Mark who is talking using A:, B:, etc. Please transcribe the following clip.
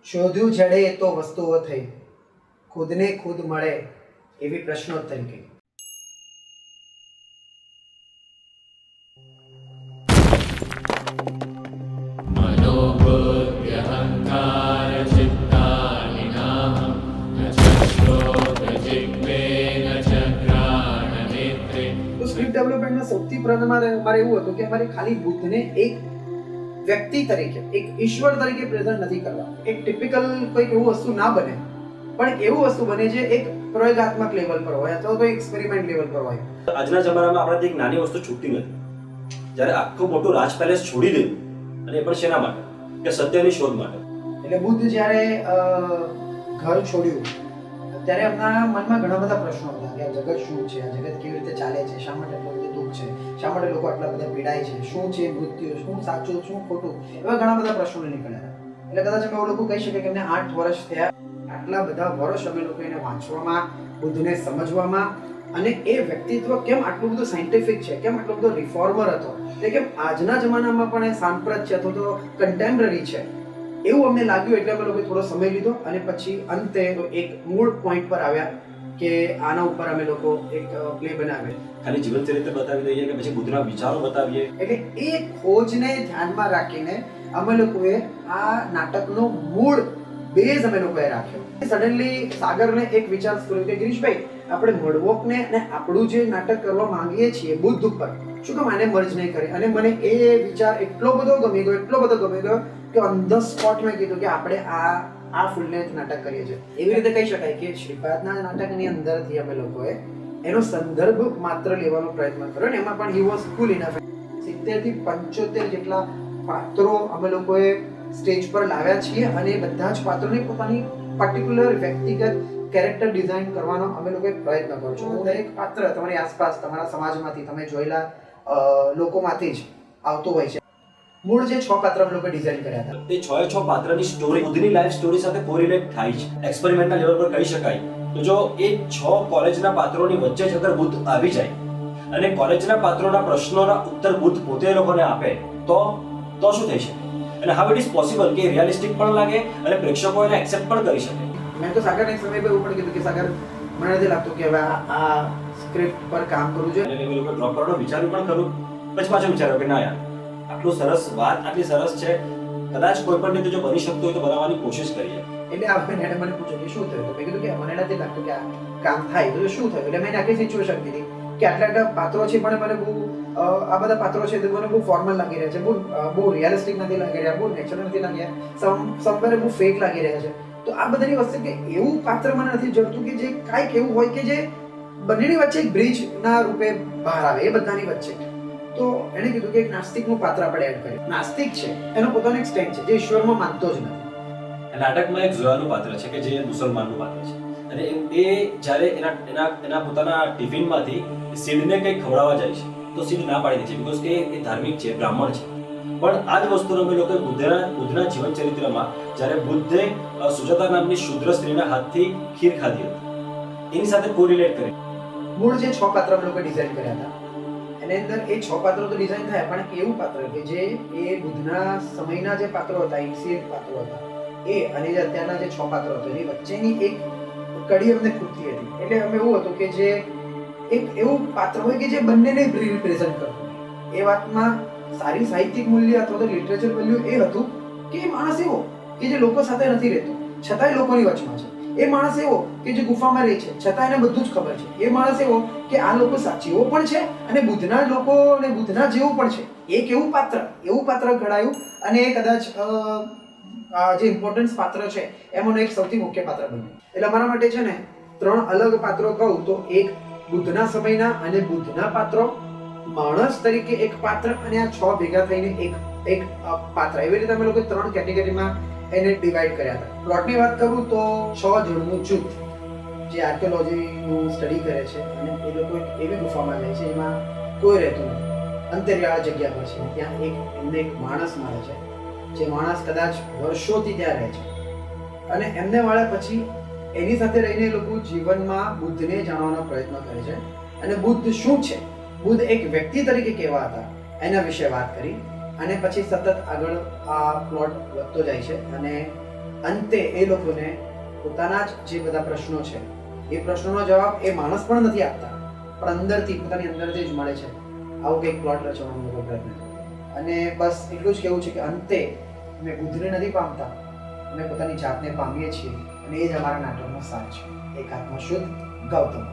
A: શોધ્યું જડે તો વસ્તુઓ થઈ, ખુદને ખુદ મળે એવી પ્રશ્નોત્તરી. તો સ્ક્રિપ્ટ ડેવલપમેન્ટમાં સૌથી પ્રથમ મારે એવું હતું કે અમારે ખાલી બુદ્ધને એક વ્યક્તિ તરીકે, એક ઈશ્વર તરીકે પ્રેઝન્ટ નથી કરવા. એક ટિપિકલ કોઈક એવું વસ્તુ ના બને, પણ એવું વસ્તુ બને જે એક પ્રયોગાત્મક લેવલ પર હોય અથવા તો એક્સપેરિમેન્ટ લેવલ પર હોય.
B: આજના જમાનામાં આપણાથી એક નાની વસ્તુ છૂટતી નથી. જ્યારે આખું મોટું રાજ પેલેસ છોડી દેવું, અને એ પણ શેના માટે? કે સત્યની શોધ માટે.
A: એટલે બુદ્ધ જ્યારે ઘર છોડ્યું ત્યારે એમના મનમાં ઘણા બધા પ્રશ્નો હતા કે આ જગત શું છે, આ જગત કેવી રીતે ચાલે છે, શા માટે એટલું બધું દુઃખ છે, શા માટે લોકો આટલા બધા પીડાય છે, શું છે મૃત્યુ, શું સાચું, શું ખોટું, એવા ઘણા બધા પ્રશ્નો નીકળ્યા. એટલે કદાચ અમે એવું લોકો કહી શકીએ કે અમને 8 વર્ષ થયા. આટલા બધા વર્ષ અમે લોકો એને વાંચવામાં, બુદ્ધને સમજવામાં, અને એ વ્યક્તિત્વ કેમ આટલું બધું સાયન્ટિફિક છે, કેમ આટલો બધો રિફોર્મર હતો, એટલે કેમ આજના જમાનામાં પણ એ સાંપ્રત છે અથવા તો કન્ટેમ્પરરી છે, એવું અમને લાગ્યું. એટલે અમે લોકો થોડો સમય લીધો અને પછી અંતે એક મૂળ પોઈન્ટ પર આવ્યા કે આના ઉપર અમે લોકો એક પ્લે બનાવ્યો.
B: ખાલી જીવન ચરિત્ર બતાવી દઈએ કે પછી બુદ્ધના વિચારો બતાવીએ?
A: એટલે એ ખોજને ધ્યાનમાં રાખીને અમે લોકોએ આ નાટકનો મૂળ બેઝ અમે લોકોએ રાખ્યો. સડનલી સાગરને એક વિચાર સ્ફુર્યો કે ગિરીશભાઈ, આપણે મળવોકને અને આપણું જે નાટક કરવા માંગીએ છીએ બુદ્ધ ઉપર, શું કામ આને મર્જ નહીં કરે? અને મને એ વિચાર એટલો બધો ગમી ગયો કે ઓન ધ સ્પોટ મેં કીધું કે આપણે આ ફૂલ લેન્થ નાટક કરીએ છીએ. એવી રીતે કહી શકાય કે શ્રીપાદના નાટકની અંદરથી અમે લોકોએ એનો સંદર્ભ માત્ર લેવાનો પ્રયત્ન કર્યો, અને એમાં પણ હી વોઝ કુલ ઇનફ. 70 થી 75 જેટલા પાત્રો અમે લોકોએ સ્ટેજ પર લાવ્યા છીએ, અને એ બધા જ પાત્રોની પોતાની પર્ટિક્યુલર વ્યક્તિગત કેરેક્ટર ડિઝાઇન કરવાનો અમે લોકોએ પ્રયત્ન કર્યો છે. દરેક પાત્ર તમારી આસપાસ, તમારા સમાજમાંથી, તમે જોયેલા લોકોમાંથી જ આવતો હોય છે. મૂળ જે 6 પાત્ર અમે લોકો ડિઝાઇન કર્યા હતા,
B: તે 6 પાત્રની સ્ટોરી બુદ્ધની લાઈફ સ્ટોરી સાથે કોરિલેટ થાય છે. એક્સપેરિમેન્ટના લેવલ પર કહી શકાય તો જો એ 6 કોલેજના પાત્રોની વચ્ચે જ અગર બુદ્ધ આવી જાય અને કોલેજના પાત્રોના પ્રશ્નોના ઉત્તર બુદ્ધ પોતે લોકોને આપે તો શું થઈ શકે? અને હાઉ ઇટ ઇઝ પોસિબલ કે રિયલિસ્ટિક પણ લાગે અને પ્રેક્ષકો એને એક્સેપ્ટ પણ કરી શકે?
A: મેં તો સાગરને એક સમય પર એવું પણ કીધું કે સાગર, મને નથી લાગતું કે હવે આ સ્ક્રિપ્ટ પર કામ કરવું જોઈએ.
B: અને મેં લોકો ડ્રોપ કરવાનો વિચાર્યું પણ ખરું. પછી પાછો વિચાર્યો કે ના યાર, આટલું સરસ વાત, આટલી સરસ છે, કદાચ કોઈ પણ રીતે જો બની શકતું હોય તો બનાવવાની કોશિશ કરીએ.
A: એટલે આપણે એને મને પૂછ્યું કે શું થયું, તો મેં કીધું કે મને નથી લાગતું કે આ કામ થાય. તો શું થયું? એટલે મેં આખી સિચ્યુએશન કીધી કે આટલા પાત્રો છે, પણ મને બહુ આ બધા પાત્રો છે તો મને બહુ ફોર્મલ લાગી રહ્યા છે, બહુ રિયલિસ્ટિક નથી લાગી રહ્યા, બહુ નેચરલ નથી લાગ્યા, સમવેર બહુ ફેક લાગી રહ્યા છે. તો આ બધાની વચ્ચે કે એવું પાત્ર મને નથી જડતું કે જે કાંઈક એવું હોય કે જે બંનેની વચ્ચે એક બ્રિજના રૂપે બહાર આવે, એ બધાની વચ્ચે. તો એણે કીધું કે એક નાસ્તિકનું પાત્ર આપણે એડ કરીએ. નાસ્તિક છે, એનો પોતાનો એક સ્ટેન્ડ છે, જે ઈશ્વરમાં માનતો જ નથી.
B: નાટકમાં એક ઝોયાનું પાત્ર છે કે જે મુસલમાનનું પાત્ર છે, અને એ જ્યારે એના પોતાના ટિફિનમાંથી સીડને કંઈક ખવડાવવા જાય છે તો સીડ ના પાડી દે છે, બીકોઝ કે એ ધાર્મિક છે, બ્રાહ્મણ છે. પણ આ જ વસ્તુનો અમે લોકો બુદ્ધના જીવન ચરિત્રમાં જ્યારે બુદ્ધે સુજાતા નામની શુદ્ર સ્ત્રીના હાથથી ખીર ખાધી હતી એની સાથે કોરિલેટ કરી.
A: મૂળ જે 6 પાત્ર અમે લોકો ડિઝાઇન કર્યા હતા, એની અંદર એ 6 પાત્રો તો ડિઝાઇન થયા, પણ એવું પાત્ર કે જે એ બુદ્ધના સમયના જે પાત્રો હતા, એન્શિયન્ટ પાત્રો હતા, એ અને જે અત્યારના જે 6 પાત્રો હતા, એની વચ્ચેની એક કડી અમને ખૂટતી હતી. એટલે અમે એવું હતું કે જે એક એવું પાત્ર હોય કે જે બંનેને રિપ્રેઝન્ટ કરતું. એ વાતમાં સારી સાહિત્યિક મૂલ્ય અથવા તો લિટરેચર વેલ્યુ એ હતું કે એ માણસ એવો કે જે લોકો સાથે નથી રહેતો છતાંય લોકોની વચમાં છે. એ માણસ એવો કે જે ગુફામાં રહે છે છતાં એને બધું જ ખબર છે. એ માણસ એવો કે આ લોકો સાચીઓ પણ છે અને બુદ્ધના લોકો અને બુદ્ધના જેવું પણ છે. એક એવું પાત્ર ઘડાયું, અને એ કદાચ જે ઇમ્પોર્ટન્સ પાત્ર છે એમાંનું એક સૌથી મુખ્ય પાત્ર બન્યું. એટલે અમારા માટે છે ને 3 અલગ પાત્રો કહું તો એક બુદ્ધના સમયના અને બુદ્ધના પાત્રો, માણસ તરીકે એક પાત્ર, અને આ 6 ભેગા થઈને એક પાત્ર. એવી રીતે અમે લોકો 3 કેટેગરીમાં એને ડિવાઈડ કર્યા હતા. પ્લોટની વાત કરું તો 6 જણનું જૂથ જે આર્કિયોલોજીનું સ્ટડી કરે છે, અને એ લોકો એવી ગુફામાં જાય છે એમાં કોઈ રહેતું નથી, અંતરિયાળ જગ્યા પર છે. ત્યાં એમને એક માણસ મળે છે, જે માણસ કદાચ વર્ષોથી ત્યાં રહે છે, અને એમને મળ્યા પછી એની સાથે રહીને એ લોકો જીવનમાં બુદ્ધને જાણવાનો પ્રયત્ન કરે છે, અને બુદ્ધ શું છે, બુદ્ધ એક વ્યક્તિ તરીકે કેવા હતા એના વિશે વાત કરી. અને પછી સતત આગળ આ પ્લોટ વધતો જાય છે, અને અંતે એ લોકોને પોતાના જ જે બધા પ્રશ્નો છે એ પ્રશ્નોનો જવાબ એ માણસ પણ નથી આપતા, પણ અંદરથી પોતાની અંદરથી જ મળે છે. આવું કંઈક પ્લોટ રચવાનો લોકો પ્રયત્ન કરે. અને બસ એટલું જ કહેવું છે કે અંતે અમે બુદ્ધને નથી પામતા, અમે પોતાની જાતને પામીએ છીએ, અને એ જ અમારા નાટકનો સાર છે. એક આત્મા શુદ્ધ ગૌતમ.